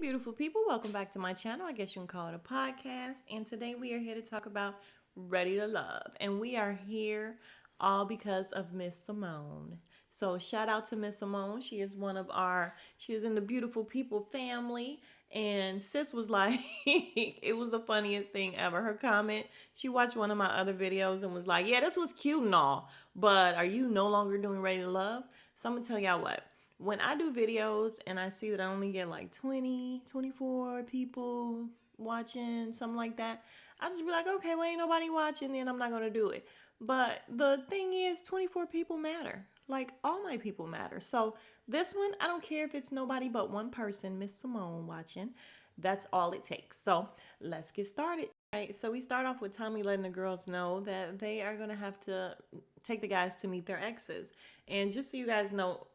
beautiful people. Welcome back to my channel. I guess you can call it a podcast. And today we are here to talk about Ready to Love. And we are here all because of Miss Simone. So shout out to Miss Simone. She is she is in the beautiful people family. And sis was like, it was the funniest thing ever. Her comment, she watched one of my other videos and was like, yeah, this was cute and all, but are you no longer doing Ready to Love? So I'm going to tell y'all what. When I do videos and I see that I only get like 20, 24 people watching, something like that, I just be like, okay, well, ain't nobody watching, then I'm not going to do it. But the thing is, 24 people matter. Like, all my people matter. So this one, I don't care if it's nobody but one person, Miss Simone, watching. That's all it takes. So let's get started. All right, so we start off with Tommy letting the girls know that they are going to have to take the guys to meet their exes. And just so you guys know,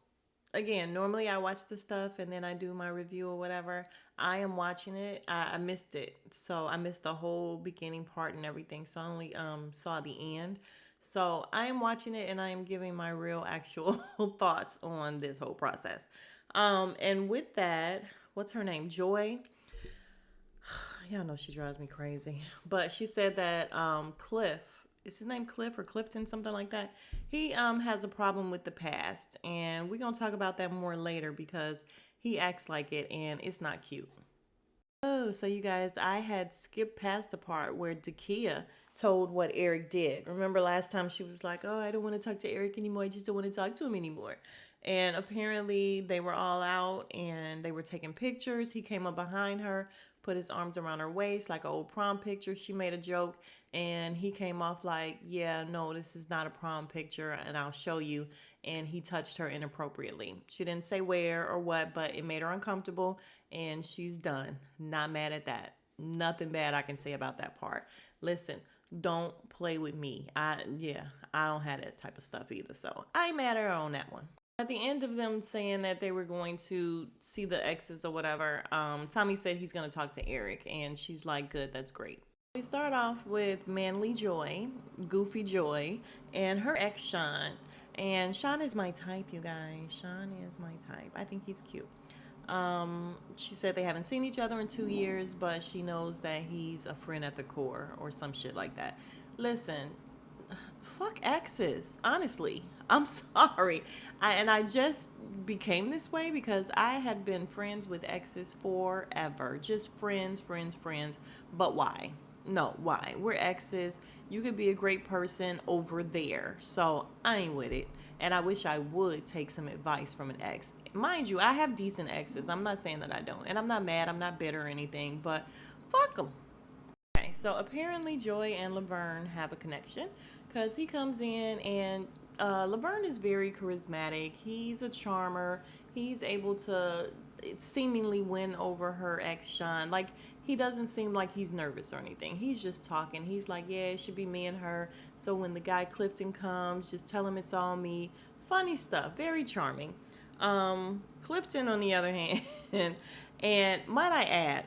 again, normally I watch the stuff and then I do my review or whatever. I am watching it. I missed it. So I missed the whole beginning part and everything. So I only saw the end. So I am watching it and I am giving my real actual thoughts on this whole process. And with that, what's her name? Joy. Y'all know she drives me crazy. But she said that Cliff, is his name Cliff or Clifton, something like that? He has a problem with the past, and we're gonna talk about that more later because he acts like it and it's not cute. Oh, so you guys, I had skipped past the part where Dakia told what Eric did. Remember last time she was like, oh, I don't want to talk to Eric anymore. I just don't want to talk to him anymore. And apparently they were all out and they were taking pictures. He came up behind her, put his arms around her waist like an old prom picture. She made a joke and he came off like, yeah, no, this is not a prom picture and I'll show you. And he touched her inappropriately. She didn't say where or what, but it made her uncomfortable and she's done. Not mad at that. Nothing bad I can say about that part. Listen, don't play with me. I don't have that type of stuff either. So I ain't mad at her on that one. At the end of them saying that they were going to see the exes or whatever, Tommy said he's going to talk to Eric, and she's like, good, that's great. We start off with Manly Joy, Goofy Joy, and her ex Sean. And Sean is my type, you guys. Sean is my type. I think he's cute. She said they haven't seen each other in 2 years, but she knows that he's a friend at the core or some shit like that. Listen, fuck exes. Honestly, I'm sorry. I just became this way because I had been friends with exes forever. Just friends, friends, friends. But why? No, why? We're exes. You could be a great person over there. So I ain't with it. And I wish I would take some advice from an ex. Mind you, I have decent exes. I'm not saying that I don't. And I'm not mad. I'm not bitter or anything. But fuck them. Okay, so apparently Joy and Laverne have a connection because he comes in and Laverne is very charismatic. He's a charmer. He's able to seemingly win over her ex Sean. Like, he doesn't seem like he's nervous or anything. He's just talking. He's like, yeah, it should be me and her. So when the guy Clifton comes, just tell him it's all me. Funny stuff. Very charming. Clifton, on the other hand, and might I add,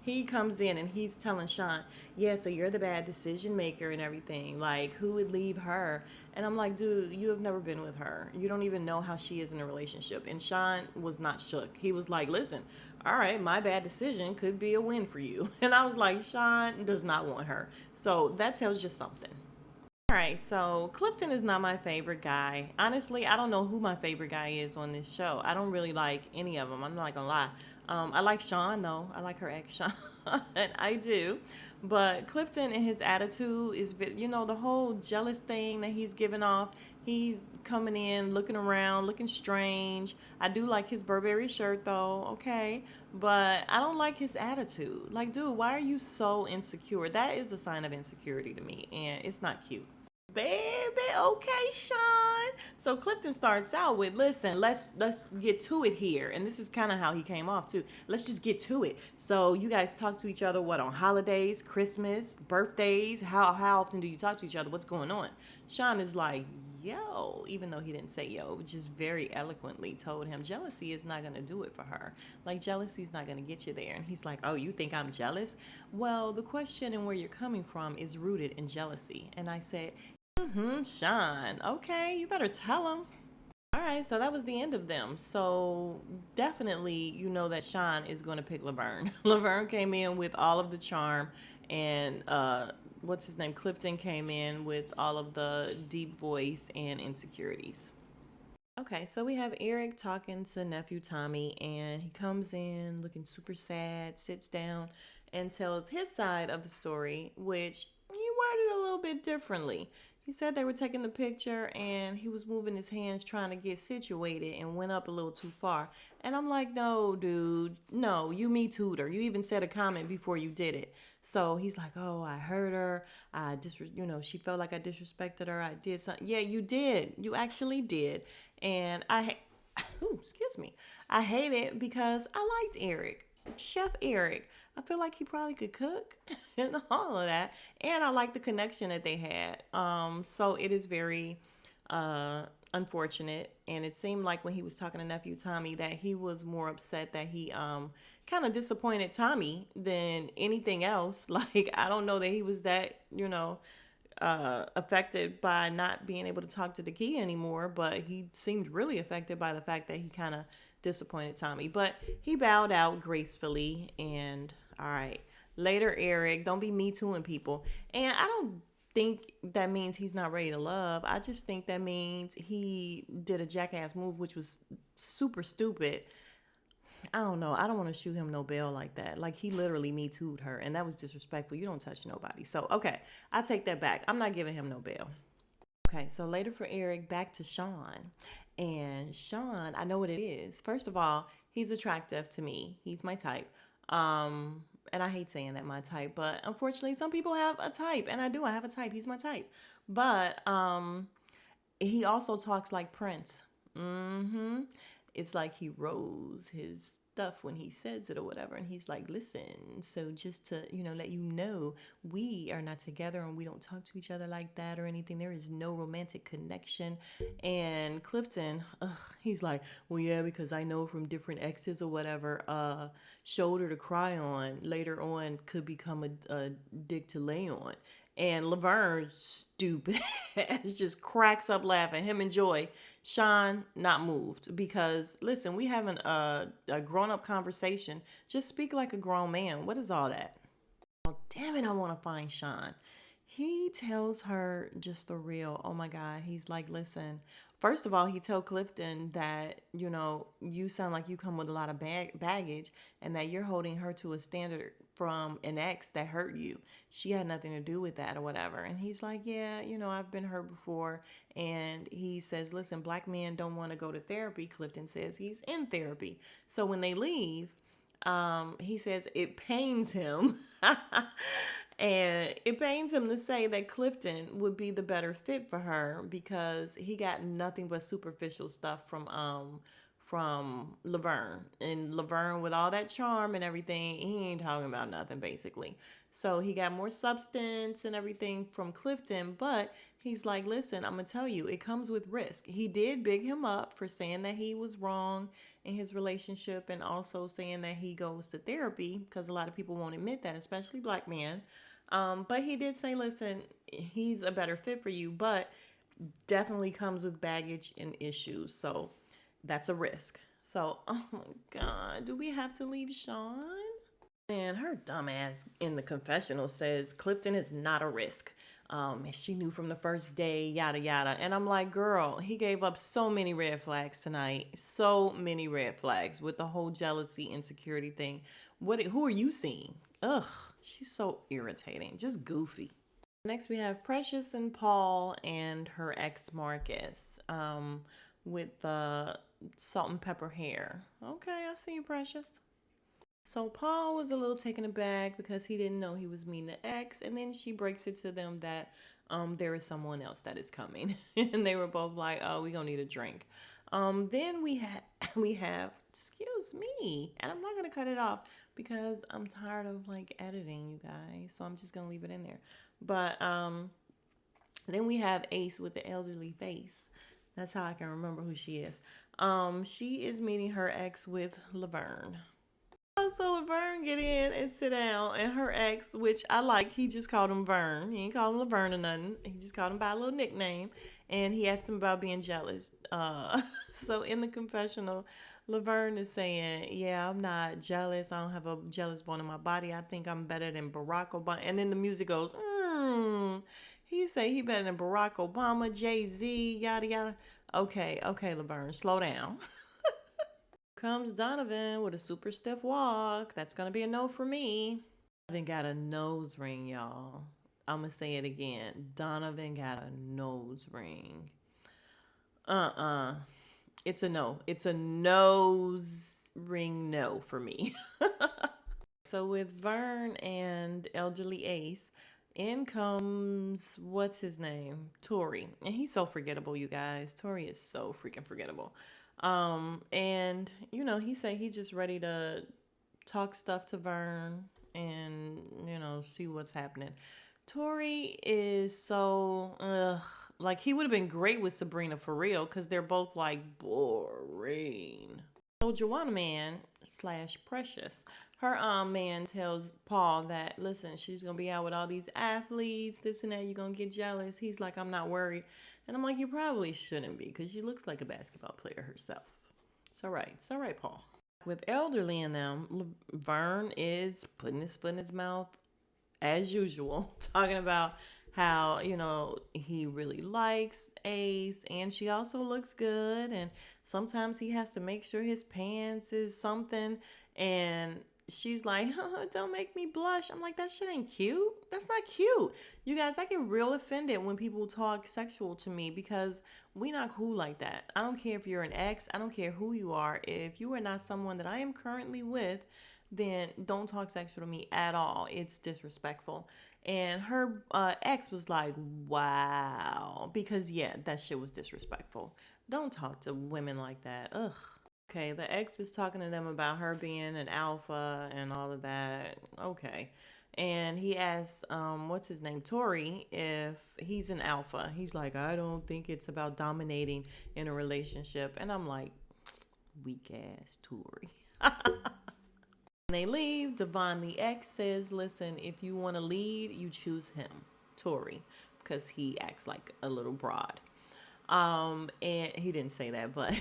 he comes in and he's telling Sean, yeah, so you're the bad decision maker and everything. Like, who would leave her? And I'm like, dude, you have never been with her. You don't even know how she is in a relationship. And Sean was not shook. He was like, listen, all right, my bad decision could be a win for you. And I was like, Sean does not want her. So that tells you something. All right, so Clifton is not my favorite guy. Honestly, I don't know who my favorite guy is on this show. I don't really like any of them. I'm not gonna lie. I like Sean though. I like her ex Sean. I do. But Clifton and his attitude is, the whole jealous thing that he's giving off. He's coming in, looking around, looking strange. I do like his Burberry shirt though, okay? But I don't like his attitude. Like, dude, why are you so insecure? That is a sign of insecurity to me, and it's not cute. Baby, okay, Sean. So Clifton starts out with, listen, let's get to it here. And this is kind of how he came off too. Let's just get to it. So you guys talk to each other, what, on holidays, Christmas, birthdays? How often do you talk to each other? What's going on? Sean is like, yo, even though he didn't say yo, just very eloquently told him jealousy is not going to do it for her. Like, jealousy is not going to get you there. And he's like, oh, you think I'm jealous? Well, the question and where you're coming from is rooted in jealousy. And I said, Sean, okay, you better tell him. All right, so that was the end of them. So definitely, you know that Sean is going to pick Laverne. Laverne came in with all of the charm, and what's his name? Clifton came in with all of the deep voice and insecurities. Okay, so we have Eric talking to nephew Tommy, and he comes in looking super sad, sits down, and tells his side of the story, which he worded a little bit differently. He said they were taking the picture and he was moving his hands trying to get situated and went up a little too far. And I'm like, no, dude, no, you me too'd her. You even said a comment before you did it. So he's like, oh, I hurt her. She felt like I disrespected her. I did something. Yeah, you did. You actually did. And ooh, excuse me. I hate it because I liked Eric. Chef Eric. I feel like he probably could cook and all of that. And I like the connection that they had. So it is very unfortunate. And it seemed like when he was talking to nephew Tommy that he was more upset that he kind of disappointed Tommy than anything else. Like I don't know that he was that, affected by not being able to talk to the key anymore, but he seemed really affected by the fact that he kind of disappointed Tommy. But he bowed out gracefully, and all right. Later, Eric, don't be me tooing people. And I don't think that means he's not ready to love. I just think that means he did a jackass move, which was super stupid. I don't know. I don't want to shoot him no bail like that. Like he literally me too'd her, and that was disrespectful. You don't touch nobody. So okay, I take that back. I'm not giving him no bail. Okay, so later for Eric, back to Sean. And Sean, I know what it is. First of all, he's attractive to me. He's my type. And I hate saying that my type, but unfortunately some people have a type, and I do. I have a type. He's my type. But he also talks like Prince. Mm-hmm. It's like he rose his stuff when he says it or whatever, and he's like, listen, so just to let you know, we are not together and we don't talk to each other like that or anything. There is no romantic connection. And Clifton, he's like, well, yeah, because I know from different exes or whatever, shoulder to cry on later on could become a dick to lay on. And Laverne, stupid ass, just cracks up laughing. Him and Joy. Sean, not moved. Because, listen, we having a grown up conversation. Just speak like a grown man. What is all that? Oh, damn it, I want to find Sean. He tells her just the real, oh my God. He's like, listen, first of all, he told Clifton that, you sound like you come with a lot of baggage and that you're holding her to a standard from an ex that hurt you. She had nothing to do with that or whatever. And he's like, yeah, I've been hurt before. And he says, listen, black men don't want to go to therapy. Clifton says he's in therapy. So when they leave, he says it pains him. And it pains him to say that Clifton would be the better fit for her because he got nothing but superficial stuff from Laverne. And Laverne, with all that charm and everything, he ain't talking about nothing basically. So he got more substance and everything from Clifton, but he's like, listen, I'm gonna tell you, it comes with risk. He did big him up for saying that he was wrong in his relationship and also saying that he goes to therapy because a lot of people won't admit that, especially black men. But he did say, listen, he's a better fit for you, but definitely comes with baggage and issues. So that's a risk. So, oh my God, do we have to leave Sean? And her dumbass in the confessional says Clifton is not a risk. And she knew from the first day, yada yada. And I'm like, girl, he gave up so many red flags tonight. So many red flags with the whole jealousy, insecurity thing. Who are you seeing? Ugh, she's so irritating. Just goofy. Next, we have Precious and Paul and her ex Marcus with the salt and pepper hair. Okay, I see you, Precious. So Paul was a little taken aback because he didn't know he was meeting the ex, and then she breaks it to them that there is someone else that is coming, and they were both like, "Oh, we gonna need a drink." Then we have we have excuse me, and I'm not gonna cut it off because I'm tired of like editing, you guys. So I'm just gonna leave it in there. But then we have Ace with the elderly face. That's how I can remember who she is. She is meeting her ex with Laverne. So Laverne get in and sit down, and her ex, which I like, he just called him Vern. He ain't called him Laverne or nothing. He just called him by a little nickname, and he asked him about being jealous. So in the confessional, Laverne is saying, "Yeah, I'm not jealous. I don't have a jealous bone in my body. I think I'm better than Barack Obama." And then the music goes, He say he better than Barack Obama, Jay-Z, yada yada. Okay, okay, Laverne, slow down. Comes Donovan with a super stiff walk. That's gonna be a no for me. Donovan got a nose ring, y'all. I'm gonna say it again. Donovan got a nose ring. Uh-uh. It's a no. It's a nose ring no for me. So with Vern and elderly Ace, in comes what's his name? Tori. And he's so forgettable, you guys. Tori is so freaking forgettable. And he said he just ready to talk stuff to Vern and see what's happening. Tori is so like he would have been great with Sabrina for real because they're both like boring. So Joanna Man slash Precious, her man tells Paul that listen, she's gonna be out with all these athletes, this and that. You're gonna get jealous. He's like, I'm not worried, and I'm like, you probably shouldn't be because she looks like a basketball player herself. It's all right, Paul. With elderly in them, Vern is putting his foot in his mouth as usual, talking about how, he really likes Ace and she also looks good. And sometimes he has to make sure his pants is something. And she's like, don't make me blush. I'm like, that shit ain't cute. That's not cute. You guys, I get real offended when people talk sexual to me because we not cool like that. I don't care if you're an ex. I don't care who you are. If you are not someone that I am currently with, then don't talk sexual to me at all. It's disrespectful. And her ex was like, wow. Because, yeah, that shit was disrespectful. Don't talk to women like that. Ugh. Okay, the ex is talking to them about her being an alpha and all of that. Okay. And he asks, what's his name, Tori, if he's an alpha. He's like, I don't think it's about dominating in a relationship. And I'm like, weak ass Tori. When they leave, Devon, the ex, says, listen, if you want to lead, you choose him, Tori, because he acts like a little broad. And he didn't say that, but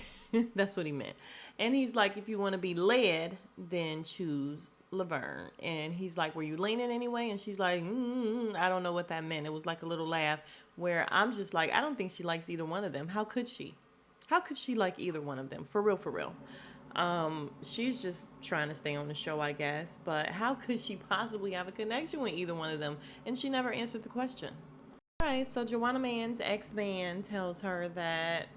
that's what he meant. And he's like, if you want to be led, then choose Laverne. And he's like, were you leaning anyway? And she's like, I don't know what that meant. It was like a little laugh where I'm just like, I don't think she likes either one of them. How could she? How could she like either one of them? For real, for real. She's just trying to stay on the show, I guess. But how could she possibly have a connection with either one of them? And she never answered the question. All right, so Joanna Man's ex-man tells her that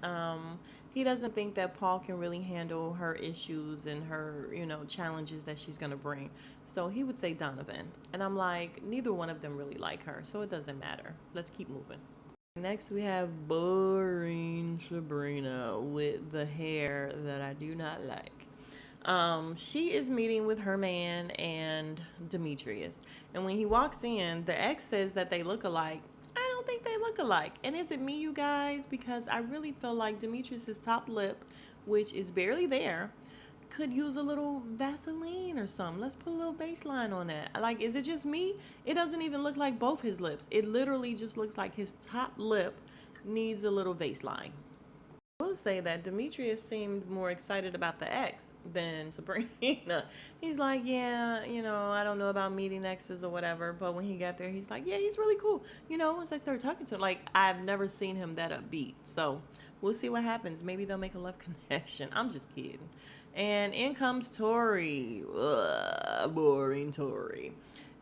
he doesn't think that Paul can really handle her issues and her, challenges that she's going to bring. So he would say Donovan. And I'm like, neither one of them really like her, so it doesn't matter. Let's keep moving. Next, we have boring Sabrina with the hair that I do not like. She is meeting with her man and Demetrius. And when he walks in, the ex says that they look alike. I don't think they look alike. And is it me, you guys? Because I really feel like Demetrius's top lip, which is barely there, could use a little Vaseline or something. Let's put a little baseline on that. Like, is it just me? It doesn't even look like both his lips. It literally just looks like his top lip needs a little baseline. I will say that Demetrius seemed more excited about the ex than Sabrina. He's like, yeah, I don't know about meeting exes or whatever, but when he got there, he's like, yeah, he's really cool. Once I started talking to him, like, I've never seen him that upbeat. So we'll see what happens. Maybe they'll make a love connection. I'm just kidding. And in comes Tori. Ugh, boring Tori.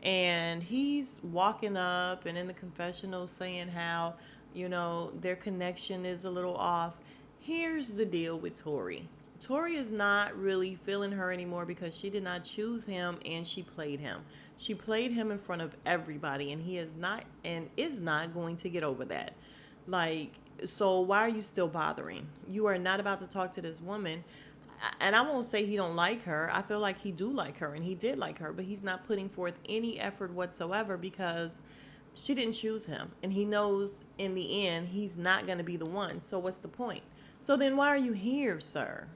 And he's walking up and in the confessional saying how, their connection is a little off. Here's the deal with Tori. Tori is not really feeling her anymore because she did not choose him and she played him. She played him in front of everybody and he is not going to get over that. Like, so why are you still bothering? You are not about to talk to this woman. And I won't say he don't like her. I feel like he do like her and he did like her, but he's not putting forth any effort whatsoever because she didn't choose him. And he knows in the end he's not going to be the one. So what's the point? So then why are you here, sir?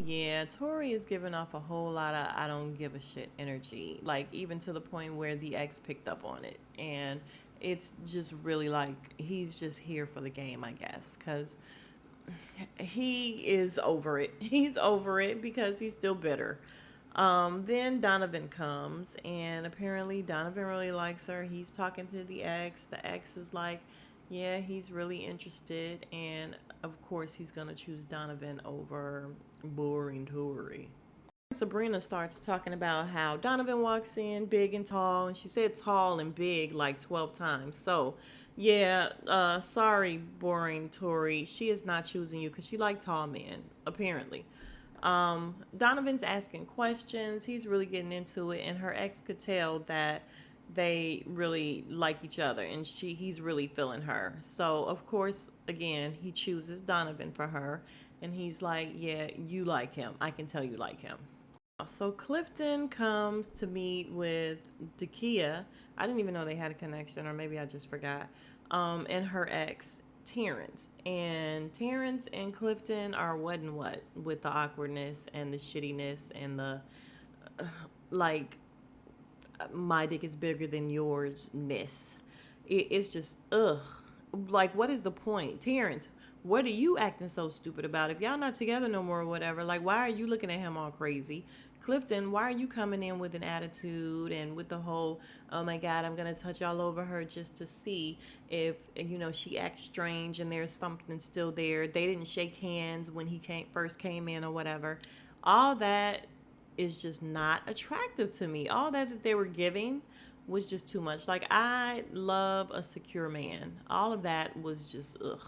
yeah, Tori is giving off a whole lot of I don't give a shit energy. Like even to the point where the ex picked up on it. And it's just really like he's just here for the game, I guess, cuz he is over it. He's over it because he's still bitter. Then Donovan comes, and apparently Donovan really likes her. He's talking to the ex. The ex is like, yeah, he's really interested, and of course, he's gonna choose Donovan over boring Tori. Sabrina starts talking about how Donovan walks in big and tall, and she said tall and big like 12 times. So, yeah, sorry, boring Tori. She is not choosing you because she liked tall men, apparently. Donovan's asking questions. He's really getting into it, and her ex could tell that they really like each other, and he's really feeling her. So, of course, again, he chooses Donovan for her, and he's like, "Yeah, you like him. I can tell you like him." So Clifton comes to meet with Dakia. I didn't even know they had a connection, or maybe I just forgot. And her ex, Terrence. And Terrence and Clifton are what and what with the awkwardness and the shittiness and the like my dick is bigger than yours ness. It's just ugh. Like, what is the point, Terrence? What are you acting so stupid about? If y'all not together no more or whatever, like, why are you looking at him all crazy? Clifton, why are you coming in with an attitude and with the whole, oh my God, I'm gonna touch all over her just to see if she acts strange and there's something still there. They didn't shake hands when he first came in or whatever. All that is just not attractive to me. All that they were giving was just too much. Like, I love a secure man. All of that was just ugh.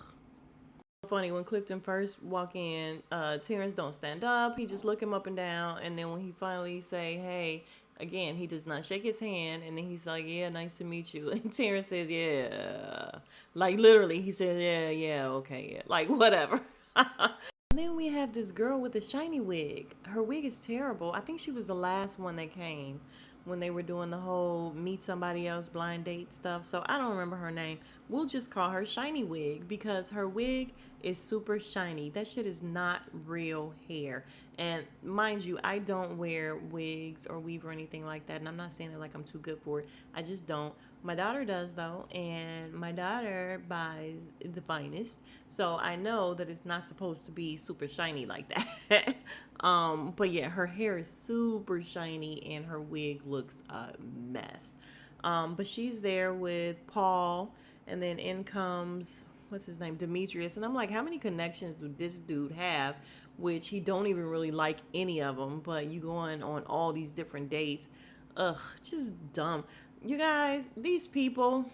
Funny when Clifton first walk in, Terrence don't stand up. He just look him up and down, and then when he finally say, "Hey," again, he does not shake his hand, and then he's like, "Yeah, nice to meet you." And Terrence says, "Yeah," like literally, he said, "Yeah, yeah, okay, yeah," like whatever. And then we have this girl with a shiny wig. Her wig is terrible. I think she was the last one that came when they were doing the whole meet somebody else blind date stuff. So I don't remember her name. We'll just call her Shiny Wig because her wig is super shiny. That shit is not real hair. And mind you, I don't wear wigs or weave or anything like that. And I'm not saying it like I'm too good for it. I just don't. My daughter does though, and my daughter buys the finest. So I know that it's not supposed to be super shiny like that. But yeah, her hair is super shiny and her wig looks a mess. But she's there with Paul, and then in comes what's his name, Demetrius, and I'm like, how many connections do this dude have? Which he don't even really like any of them, but you going on all these different dates. Ugh, just dumb. You guys, these people,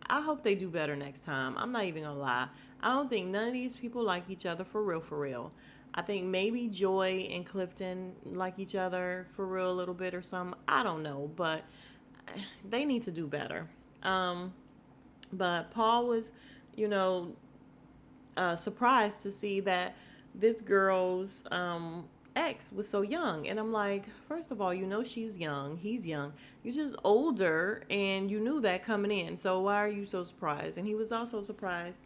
I hope they do better next time. I'm not even gonna lie. I don't think none of these people like each other for real, for real. I think maybe Joy and Clifton like each other for real a little bit or something. I don't know, but they need to do better. Um, but Paul was, you know, surprised to see that this girl's ex was so young. And I'm like, first of all, she's young, he's young. You're just older, and you knew that coming in. So why are you so surprised? And he was also surprised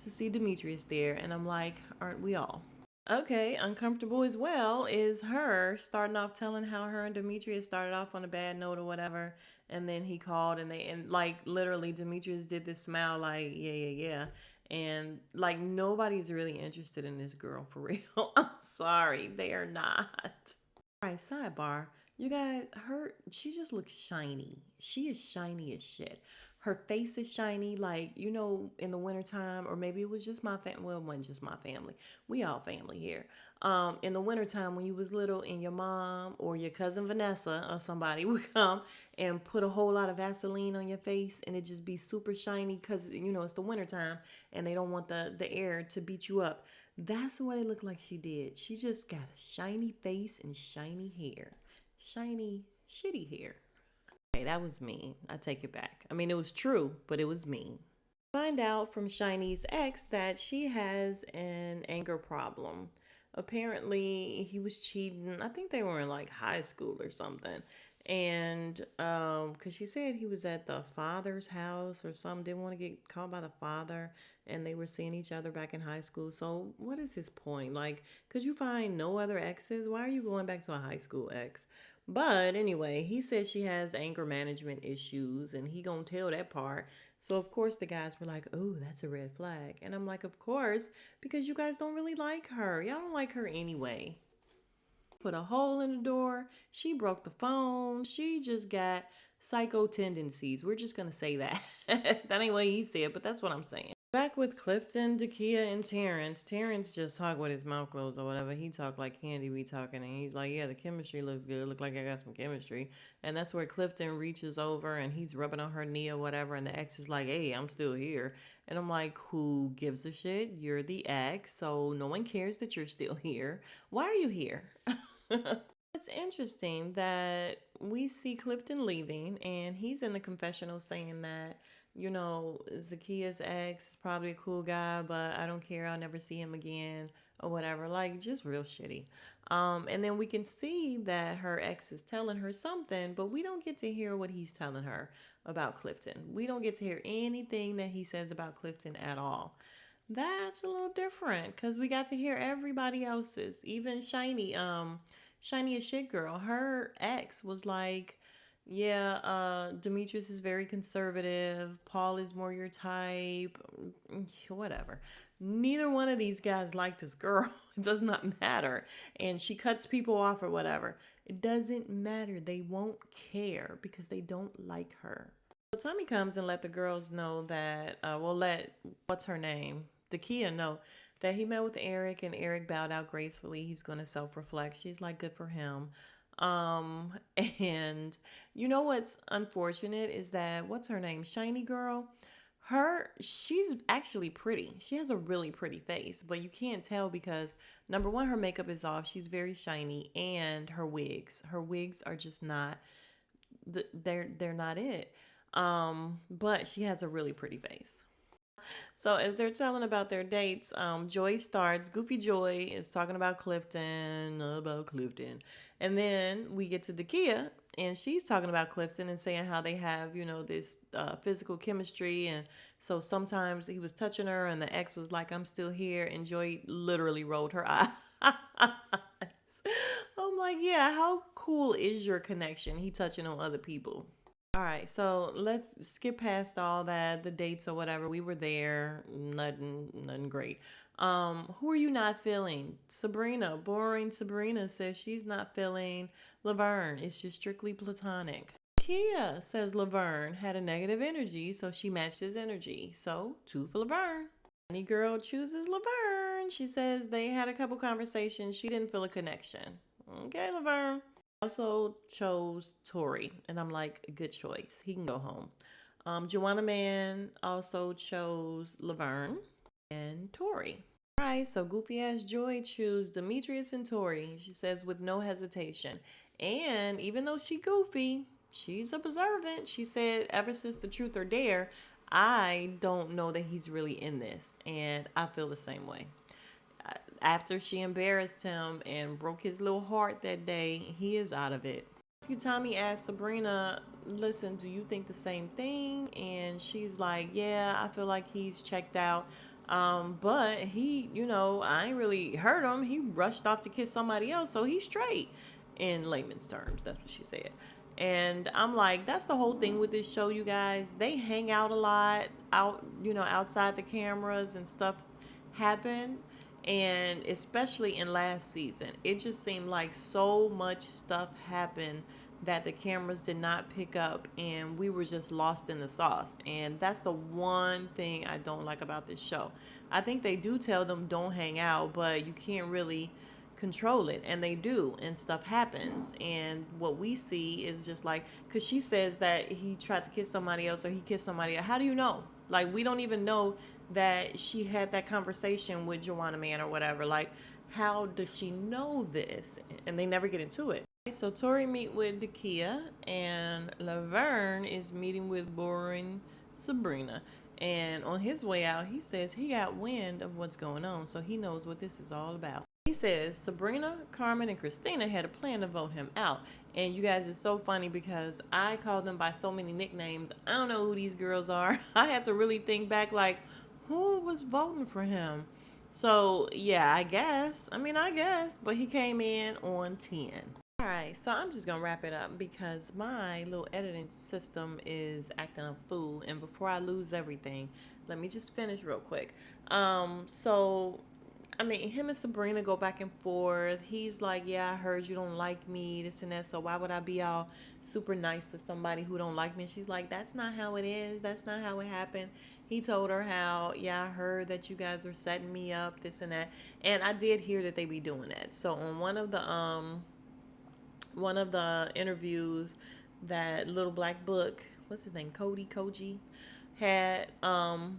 to see Demetrius there. And I'm like, aren't we all? Okay, uncomfortable as well is her starting off telling how her and Demetrius started off on a bad note or whatever, and then he called and like literally Demetrius did this smile like yeah yeah yeah, and like nobody's really interested in this girl for real. I'm sorry, they are not. All right, sidebar. You guys, she just looks shiny. She is shiny as shit. Her face is shiny, like, in the wintertime, or maybe it was just my family. Well, it wasn't just my family. We all family here. In the wintertime, when you was little and your mom or your cousin Vanessa or somebody would come and put a whole lot of Vaseline on your face and it just be super shiny because, it's the wintertime and they don't want the air to beat you up. That's what it looked like she did. She just got a shiny face and shiny hair. Shiny, shitty hair. Okay, that was mean. I take it back. I mean, it was true, but it was mean. Find out from Shiny's ex that she has an anger problem. Apparently, he was cheating. I think they were in like high school or something. And because she said he was at the father's house or something, didn't want to get caught by the father. and they were seeing each other back in high school. So what is his point? Like, could you find no other exes? Why are you going back to a high school ex? But anyway, he says she has anger management issues, and he gonna tell that part. So of course the guys were like, "Oh, that's a red flag," and I'm like, "Of course, because you guys don't really like her. Y'all don't like her anyway." Put a hole in the door. She broke the phone. She just got psycho tendencies. We're just gonna say that. That ain't what he said, but that's what I'm saying. Back with Clifton, Dakia, and Terrence. Terrence just talk with his mouth closed or whatever. He talk like Candy be talking, and he's like, "Yeah, the chemistry looks good. Look like I got some chemistry." And that's where Clifton reaches over and he's rubbing on her knee or whatever, and the ex is like, "Hey, I'm still here." And I'm like, "Who gives a shit? You're the ex, so no one cares that you're still here. Why are you here?" It's interesting that we see Clifton leaving, and he's in the confessional saying that, Zakia's ex is probably a cool guy, but I don't care. I'll never see him again or whatever. Like, just real shitty. And then we can see that her ex is telling her something, but we don't get to hear what he's telling her about Clifton. We don't get to hear anything that he says about Clifton at all. That's a little different because we got to hear everybody else's, even Shiny as shit girl. Her ex was like, "Yeah, Demetrius is very conservative. Paul is more your type. Whatever." Neither one of these guys like this girl. It does not matter. And she cuts people off or whatever. It doesn't matter. They won't care because they don't like her. So Tommy comes and let the girls know that, let, what's her name? Dakia know that he met with Eric, and Eric bowed out gracefully. He's going to self-reflect. She's like, good for him. Um, and you know what's unfortunate is that, what's her name? Shiny girl. She's actually pretty. She has a really pretty face, but you can't tell because number one, her makeup is off. She's very shiny, and her wigs are just not, they're not it. But she has a really pretty face. So as they're telling about their dates, Joy starts. Goofy Joy is talking about Clifton, and then we get to Dakia, and she's talking about Clifton and saying how they have, this physical chemistry, and so sometimes he was touching her, and the ex was like, "I'm still here," and Joy literally rolled her eyes. I'm like, yeah, how cool is your connection? He touching on other people. All right, so let's skip past all that, the dates or whatever. We were there, nothing great. Who are you not feeling? Sabrina, boring Sabrina says she's not feeling Laverne. It's just strictly platonic. Kia says Laverne had a negative energy, so she matched his energy. So two for Laverne. Any girl chooses Laverne. She says they had a couple conversations. She didn't feel a connection. Okay, Laverne. Also chose Tori, and I'm like, good choice. He can go home. Joanna Man also chose Laverne and Tori. All right, so goofy ass Joy choose Demetrius and Tori. She says with no hesitation. And even though she goofy, she's observant. She said ever since the Truth or Dare, I don't know that he's really in this, and I feel the same way. After she embarrassed him and broke his little heart that day, he is out of it. Tommy asked Sabrina, listen, do you think the same thing? And she's like, yeah, I feel like he's checked out. But he, I ain't really hurt him. He rushed off to kiss somebody else, so he's straight in layman's terms. That's what she said. And I'm like, that's the whole thing with this show, you guys. They hang out a lot outside the cameras and stuff happen. And especially in last season, it just seemed like so much stuff happened that the cameras did not pick up, and we were just lost in the sauce. And that's the one thing I don't like about this show. I think they do tell them don't hang out, but you can't really control it, and they do, and stuff happens. And what we see is just like, because she says that he tried to kiss somebody else or he kissed somebody else. How do you know? Like, we don't even know that she had that conversation with Joanna Man or whatever. Like, how does she know this? And they never get into it. So Tori meet with Dakia, and Laverne is meeting with boring Sabrina. And on his way out, he says he got wind of what's going on, so he knows what this is all about. He says Sabrina, Carmen, and Christina had a plan to vote him out. And you guys, it's so funny because I call them by so many nicknames. I don't know who these girls are. I had to really think back, like, who was voting for him? So yeah, I guess, but he came in on 10. All right, so I'm just gonna wrap it up because my little editing system is acting a fool. And before I lose everything, let me just finish real quick. So I mean, him and Sabrina go back and forth. He's like, "Yeah, I heard you don't like me, this and that. So why would I be all super nice to somebody who don't like me?" And she's like, "That's not how it is. That's not how it happened." He told her how, "Yeah, I heard that you guys were setting me up, this and that." And I did hear that they be doing that. So on one of the interviews that little black book, what's his name, Koji had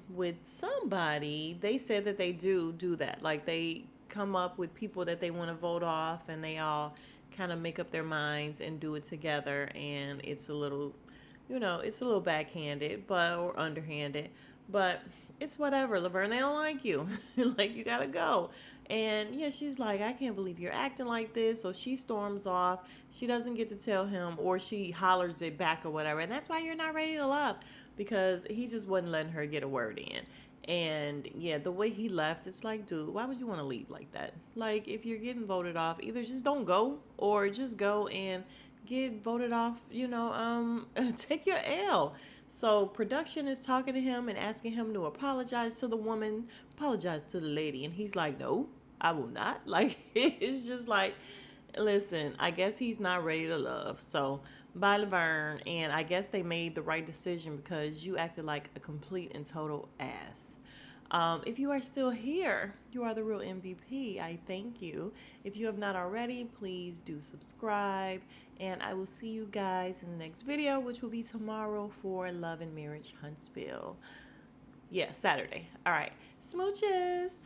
with somebody, they said that they do that. Like they come up with people that they want to vote off, and they all kind of make up their minds and do it together. And it's a little, it's a little backhanded, but or underhanded, but it's whatever. Laverne, they don't like you. Like you gotta go. And yeah, she's like, "I can't believe you're acting like this." So she storms off. She doesn't get to tell him, or she hollers it back or whatever. And that's why you're not ready to love, because he just wasn't letting her get a word in. And yeah, the way he left, it's like, dude, why would you want to leave like that? Like, if you're getting voted off, either just don't go or just go and get voted off, take your L. So production is talking to him and asking him to apologize to the woman, apologize to the lady. And he's like, "No, I will not." Like, it's just like, listen, I guess he's not ready to love. So bye, Laverne. And I guess they made the right decision because you acted like a complete and total ass. If you are still here, you are the real MVP. I thank you. If you have not already, please do subscribe. And I will see you guys in the next video, which will be tomorrow for Love and Marriage Huntsville. Yeah, Saturday. All right. Smooches.